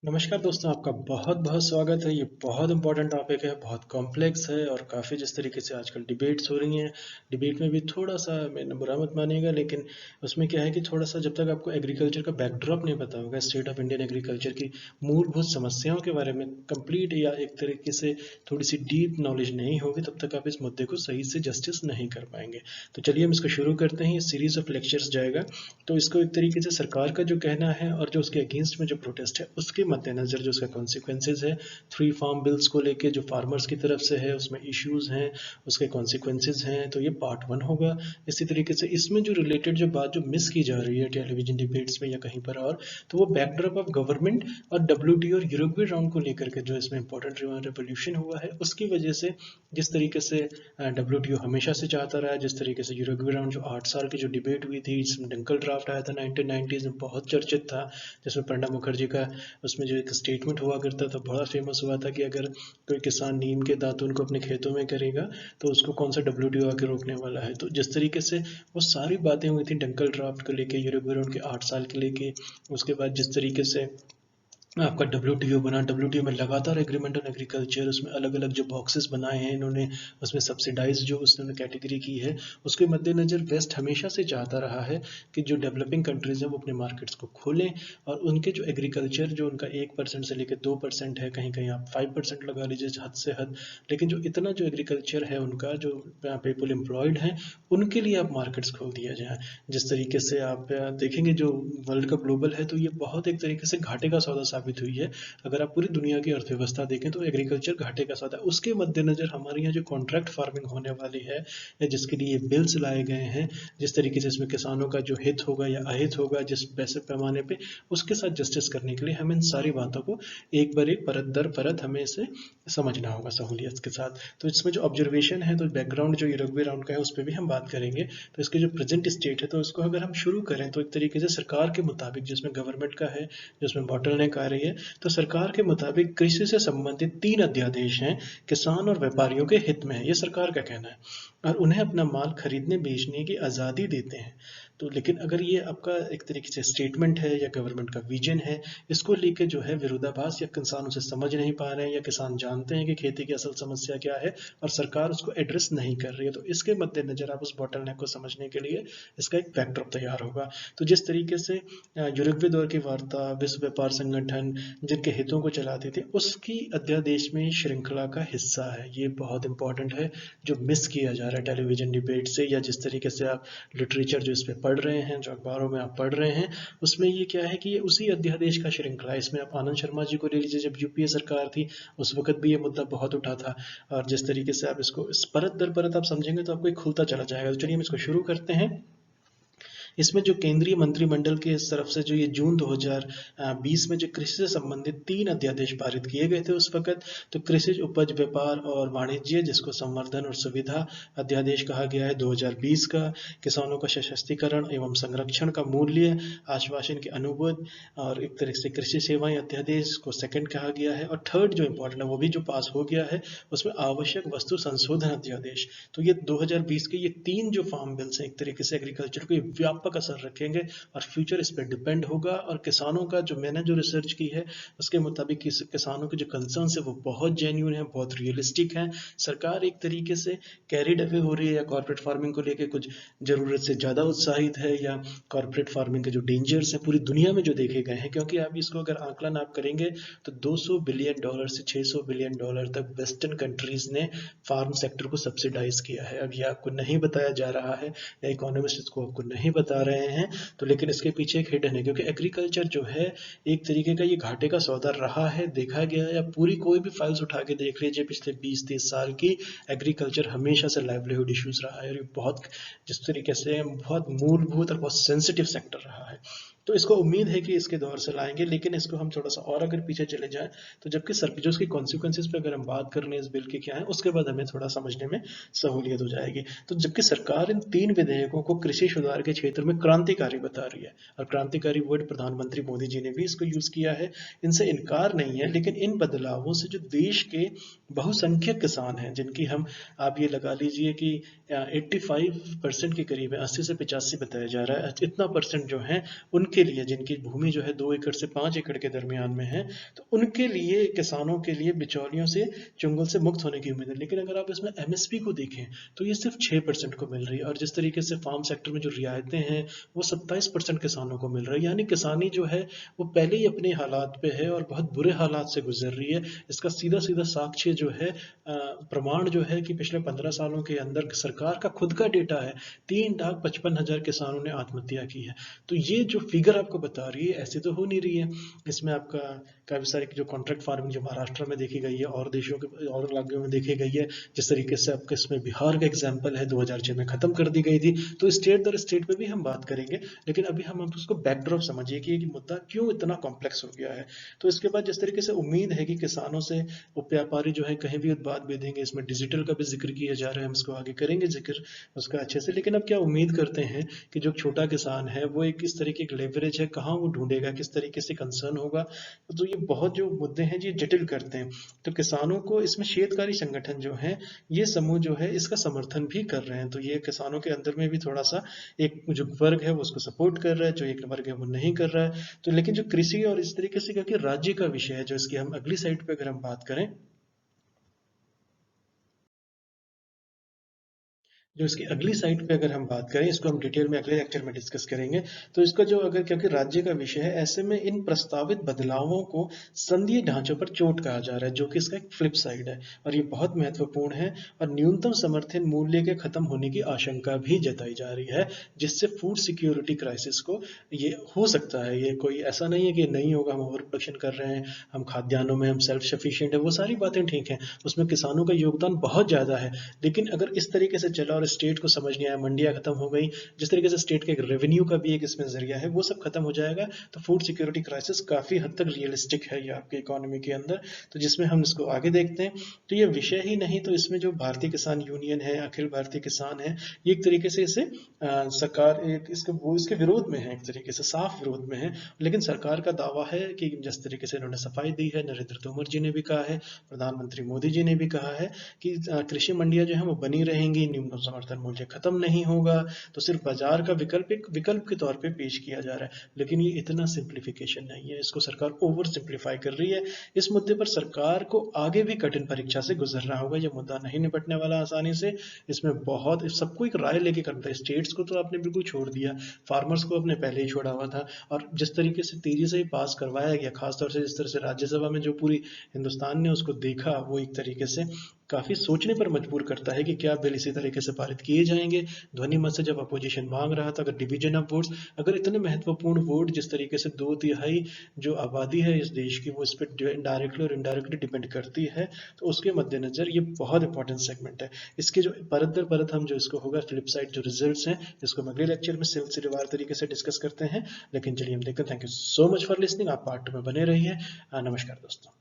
नमस्कार दोस्तों, आपका बहुत बहुत स्वागत है। ये बहुत इंपॉर्टेंट टॉपिक है, बहुत कॉम्प्लेक्स है और काफ़ी जिस तरीके से आजकल डिबेट्स हो रही हैं, डिबेट में भी थोड़ा सा मैंने बुरा मत मानिएगा, लेकिन उसमें क्या है कि थोड़ा सा जब तक आपको एग्रीकल्चर का बैकड्रॉप नहीं पता होगा, स्टेट ऑफ इंडियन एग्रीकल्चर की मूलभूत समस्याओं के बारे में कंप्लीट या एक तरीके से थोड़ी सी डीप नॉलेज नहीं होगी, तब तक आप इस मुद्दे को सही से जस्टिस नहीं कर पाएंगे। तो चलिए हम इसको शुरू करते हैं। ये सीरीज ऑफ लेक्चर्स जाएगा, तो इसको एक तरीके से सरकार का जो कहना है और जो उसके अगेंस्ट में जो प्रोटेस्ट है उसके मद्देनज़र जो उसका कॉन्सिक्वेंसेज है, थ्री फार्म बिल्स को लेके जो फार्मर्स की तरफ से है उसमें इश्यूज हैं, उसके कॉन्सिक्वेंसेज हैं, तो ये पार्ट वन होगा। इसी तरीके से इसमें जो रिलेटेड जो बात जो मिस की जा रही है टेलीविजन डिबेट्स में या कहीं पर और, तो वो बैकड्रॉप ऑफ गवर्नमेंट और डब्ल्यूटीओ और यूरोपीय राउंड को लेकर के जो इसमें इंपॉर्टेंट रेवोल्यूशन हुआ है उसकी वजह से, जिस तरीके से डब्ल्यूटीओ हमेशा से चाहता रहा है, जिस तरीके से यूरोपीय राउंड जो 8 साल की जो डिबेट हुई थी जिसमें डंकल ड्राफ्ट आया था 1990s में, बहुत चर्चित था, जिसमें प्रणब मुखर्जी का उसमें जो एक स्टेटमेंट हुआ करता था बड़ा फेमस हुआ था कि अगर कोई किसान नीम के दातुन को अपने खेतों में करेगा तो उसको कौन सा डब्ल्यूटीओ आके रोकने वाला है। तो जिस तरीके से वो सारी बातें हुई थी डंकल ड्राफ्ट को लेके, यूरोपीय राउंड के 8 साल के लेके, उसके बाद जिस तरीके से आपका डब्ल्यूटीओ बना, डब्ल्यूटीओ में लगातार एग्रीमेंट ऑन एग्रीकल्चर, उसमें अलग अलग जो बॉक्सेस बनाए हैं इन्होंने, उसमें सब्सिडाइज जो उसने कैटेगरी की है, उसके मद्देनज़र वेस्ट हमेशा से चाहता रहा है कि जो डेवलपिंग कंट्रीज़ हैं वो अपने मार्केट्स को खोलें और उनके जो एग्रीकल्चर जो उनका 1% से लेकर 2% है, कहीं कहीं आप 5% लगा लीजिए हद से हद, लेकिन जो इतना जो एग्रीकल्चर है उनका जो पीपल एम्प्लॉयड हैं उनके लिए आप मार्केट्स खोल दिया जाए। जिस तरीके से आप देखेंगे जो वर्ल्ड कप ग्लोबल है, तो ये बहुत एक तरीके से घाटे का सौदा साबित हुई है। अगर आप पूरी दुनिया की अर्थव्यवस्था देखें तो एग्रीकल्चर घाटे का सौदा है। उसके मद्देनज़र हमारे यहाँ जो कॉन्ट्रैक्ट फार्मिंग होने वाली है या जिसके लिए बिल्स लाए गए हैं, जिस तरीके से इसमें किसानों का जो हित होगा या अहित होगा जिस वैसे पैमाने पे, उसके साथ जस्टिस करने के लिए हमें इन सारी बातों को एक बार एक परत दर परत हमें इसे समझना होगा सहूलियत के साथ। तो इसमें जो ऑब्जर्वेशन है, तो बैकग्राउंड जो यूरोपीय राउंड का है उस पर भी हम बात करेंगे। तो इसके जो प्रेजेंट स्टेट है, तो इसको अगर हम शुरू करें तो एक तरीके से सरकार के मुताबिक जिसमें गवर्नमेंट का है, जिसमें बॉटलनेक आ रही है, तो सरकार के मुताबिक कृषि से संबंधित 3 अध्यादेश हैं, किसान और व्यापारियों के हित में है, ये सरकार का कहना है, और उन्हें अपना माल खरीदने बेचने की आज़ादी देते हैं। तो लेकिन अगर ये आपका एक तरीके से स्टेटमेंट है या गवर्नमेंट का विजन है, इसको लेके जो है विरोधाभास या किसान उसे समझ नहीं पा रहे हैं या किसान जानते हैं कि खेती की असल समस्या क्या है और सरकार उसको एड्रेस नहीं कर रही है, तो इसके मद्देनजर आप उस बॉटलनेक को समझने के लिए इसका एक बैकड्रॉप तैयार होगा। तो जिस तरीके से यूरोपीय दौर की वार्ता, विश्व व्यापार संगठन जिनके हितों को चलाते थे, उसकी अध्यादेश में श्रृंखला का हिस्सा है। ये बहुत इंपॉर्टेंट है जो मिस किया जा रहा है टेलीविजन डिबेट से, या जिस तरीके से आप लिटरेचर जो इस पे पढ़ रहे हैं, जो अखबारों में आप पढ़ रहे हैं, उसमें ये क्या है कि ये उसी अध्यादेश का श्रृंखला है। इसमें आप आनंद शर्मा जी को ले लीजिए, जब यूपीए सरकार थी उस वक्त भी ये मुद्दा बहुत उठा था, और जिस तरीके से आप इसको इस परत दर परत आप समझेंगे तो आपको एक खुलता चला जाएगा। तो चलिए हम इसको शुरू करते हैं। इसमें जो केंद्रीय मंत्रिमंडल के इस तरफ से जो ये जून 2020 में जो कृषि से संबंधित 3 अध्यादेश पारित किए गए थे उस वक्त, तो कृषि उपज व्यापार और वाणिज्य, जिसको संवर्धन और सुविधा अध्यादेश कहा गया है 2020 का, किसानों का सशक्तिकरण एवं संरक्षण का मूल्य आश्वासन के अनुबंध, और एक तरह से कृषि सेवाएं अध्यादेश को सेकंड कहा गया है, और थर्ड जो इम्पोर्टेंट है वो भी जो पास हो गया है उसमें आवश्यक वस्तु संशोधन अध्यादेश। तो ये 2020 के ये 3 जो फार्म बिल्स हैं एक तरीके से एग्रीकल्चर को व्यापक असर रखेंगे और फ्यूचर इस पर डिपेंड होगा। और किसानों का जो मैंने जो रिसर्च की है उसके मुताबिक किसानों के जो कंसर्न्स है वो बहुत जेन्यून है, बहुत रियलिस्टिक है। सरकार एक तरीके से कैरिड अवे हो रही है या कॉर्पोरेट फार्मिंग को लेकर कुछ ज़रूरत से ज़्यादा उत्साहित है, या कॉर्पोरेट फार्मिंग के जो डेंजर्स हैं पूरी दुनिया में जो देखे गए हैं, क्योंकि आप इसको अगर आंकलन आप करेंगे तो $200 बिलियन से $600 बिलियन तक वेस्टर्न कंट्रीज ने फार्म सेक्टर को सब्सिडाइज किया है। अब ये आपको नहीं बताया जा रहा है या इकोनॉमिस्ट इसको आपको नहीं बता रहे हैं, तो लेकिन इसके पीछे एक हिडन है, क्योंकि एग्रीकल्चर जो है एक तरीके का ये घाटे का सौदा रहा है, देखा गया है। या पूरी कोई भी फाइल्स उठा के देख लीजिए पिछले 20-30 साल की, एग्रीकल्चर हमेशा से लाइवलीहुड इश्यूज रहा है, और ये बहुत जिस तरीके से बहुत मूलभूत और बहुत सेंसिटिव सेक्टर रहा है। तो इसको उम्मीद है कि इसके दौर से लाएंगे, लेकिन इसको हम थोड़ा सा और अगर पीछे चले जाएं, तो जबकि सर जो उसकी कॉन्सिक्वेंसेज पे अगर हम बात कर रहे हैं इस बिल के क्या है, उसके बाद हमें थोड़ा समझने में सहूलियत हो जाएगी। तो जबकि सरकार इन 3 विधेयकों को कृषि सुधार के क्षेत्र में क्रांतिकारी बता रही है, और क्रांतिकारी वर्ड प्रधानमंत्री मोदी जी ने भी इसको यूज किया है, इनसे इनकार नहीं है, लेकिन इन बदलावों से जो देश के बहुसंख्यक किसान हैं, जिनकी हम आप ये लगा लीजिए कि 85% के करीब है, 80 से 85 बताया जा रहा है, इतना परसेंट जो है उनके लिए जिनकी भूमि जो है 2 एकड़ से 5 एकड़ के दरमियान में है, तो उनके लिए, किसानों के लिए बिचौलियों से, चुंगल से मुक्त होने की उम्मीद है। लेकिन अगर आप इसमें एमएसपी को देखें तो ये सिर्फ 6% को मिल रही है, और जिस तरीके से फार्म सेक्टर में जो रियायतें हैं वो 27% किसानों को मिल रही है। यानी किसानी जो है वो पहले ही अपने हालात पे है और बहुत बुरे हालात से गुजर रही है। इसका सीधा सीधा साक्ष्य जो है, प्रमाण जो है कि पिछले 15 सालों के अंदर सरकार का खुद का डेटा है, 3,55,000 किसानों ने आत्महत्या की है। तो ये जो फिगर आपको बता रही है ऐसे तो हो नहीं रही है। इसमें आपका काफ़ी सारी जो कॉन्ट्रैक्ट फार्मिंग जो महाराष्ट्र में देखी गई है और देशों के और राज्यों में देखी गई है, जिस तरीके से आपके इसमें बिहार का एग्जाम्पल है 2006 में ख़त्म कर दी गई थी। तो स्टेट दर स्टेट पे भी हम बात करेंगे, लेकिन अभी हम उसको बैकड्रॉप समझिए कि ये मुद्दा क्यों इतना कॉम्प्लेक्स हो गया है। तो इसके बाद जिस तरीके से उम्मीद है कि किसानों से व्यापारी जो है कहीं भी उत्पाद भेजेंगे, इसमें डिजिटल का भी जिक्र किया जा रहा है, हम इसको आगे करेंगे जिक्र उसका अच्छे से। लेकिन अब क्या उम्मीद करते हैं कि जो छोटा किसान है वो एक किस तरीके की लेवरेज है, कहाँ वो ढूंढेगा, किस तरीके से कंसर्न होगा। तो ये बहुत जो मुद्दे हैं ये जटिल करते हैं। तो किसानों को इसमें शेतकारी संगठन जो है, ये समूह जो है इसका समर्थन भी कर रहे हैं। तो ये किसानों के अंदर में भी थोड़ा सा एक जो वर्ग है वो उसको सपोर्ट कर रहा है, जो एक वर्ग है वो नहीं कर रहा है। तो लेकिन जो कृषि और इस तरीके से, क्योंकि राज्य का विषय है, जो इसकी हम अगली साइड पे अगर हम बात करें, जो इसकी अगली साइट पे अगर हम बात करें, इसको हम डिटेल में अगले लेक्चर में डिस्कस करेंगे। तो इसका जो, अगर क्योंकि राज्य का विषय है, ऐसे में इन प्रस्तावित बदलावों को संघीय ढांचों पर चोट कहा जा रहा है, जो कि इसका एक फ्लिप साइड है और ये बहुत महत्वपूर्ण है। और न्यूनतम समर्थन मूल्य के खत्म होने की आशंका भी जताई जा रही है, जिससे फूड सिक्योरिटी क्राइसिस को ये हो सकता है। ये कोई ऐसा नहीं है कि नहीं होगा, हम ओवर प्रोडक्शन कर रहे हैं, हम खाद्यान्नों में हम सेल्फ सफिशिएंट है, वो सारी बातें ठीक हैं, उसमें किसानों का योगदान बहुत ज़्यादा है। लेकिन अगर इस तरीके से चला और स्टेट को समझ नहीं आया, मंडियां खत्म हो गई, जिस तरीके से स्टेट के रेवेन्यू का भी एक इसमें जरिया है, वो सब खत्म हो जाएगा, तो फूड सिक्योरिटी क्राइसिस काफी हद तक रियलिस्टिक है ये आपके इकोनॉमी के अंदर। तो जिसमें हम इसको आगे देखते हैं, तो ये विषय ही नहीं, तो इसमें जो भारतीय किसान यूनियन है, अखिल भारतीय किसान है, ये एक तरीके से इसे सरकार एक इसके वो इसके विरोध में है, एक तरीके से साफ विरोध में है। लेकिन सरकार का दावा है कि जिस तरीके से इन्होंने सफाई दी है, नरेंद्र तोमर जी ने भी कहा है, प्रधानमंत्री मोदी जी ने भी कहा है कि कृषि मंडियां जो है वो बनी रहेंगी, न्यूनतम समर्थन मूल्य खत्म नहीं होगा। तो सिर्फ बाजार का विकल्प एक विकल्प के तौर पे पेश किया जा रहा है, लेकिन ये इतना सिंप्लीफिकेशन नहीं है, इसको सरकार ओवर सिंप्लीफाई कर रही है। इस मुद्दे पर सरकार को आगे भी कठिन परीक्षा से गुजरना होगा, ये मुद्दा नहीं निपटने वाला आसानी से। इसमें बहुत सबको एक राय लेके करना है। स्टेट्स को तो आपने बिल्कुल छोड़ दिया, फार्मर्स को आपने पहले ही छोड़ा हुआ था, और जिस तरीके से तेजी से पास करवाया गया, खासतौर से जिस तरह से राज्यसभा में जो पूरी हिंदुस्तान ने उसको देखा, वो एक तरीके से काफी सोचने पर मजबूर करता है कि क्या बिल इसी तरीके से पारित किए जाएंगे। ध्वनि मत से जब अपोजिशन मांग रहा था, अगर डिवीजन ऑफ वोट्स, अगर इतने महत्वपूर्ण वोट, जिस तरीके से 2/3 जो आबादी है इस देश की वो इस पर डायरेक्टली और इनडायरेक्टली डिपेंड करती है, तो उसके मद्देनजर ये बहुत इंपॉर्टेंट सेगमेंट है। इसके जो परत दर परत हम जो इसको होगा फ्लिप साइड जो रिजल्ट्स हैं, इसको हम अगले लेक्चर में सिलसिलेवार तरीके से डिस्कस करते हैं। लेकिन चलिए हम देखते हैं। Thank you so much for listening. आप पार्ट 2 में बने रहिए। नमस्कार दोस्तों।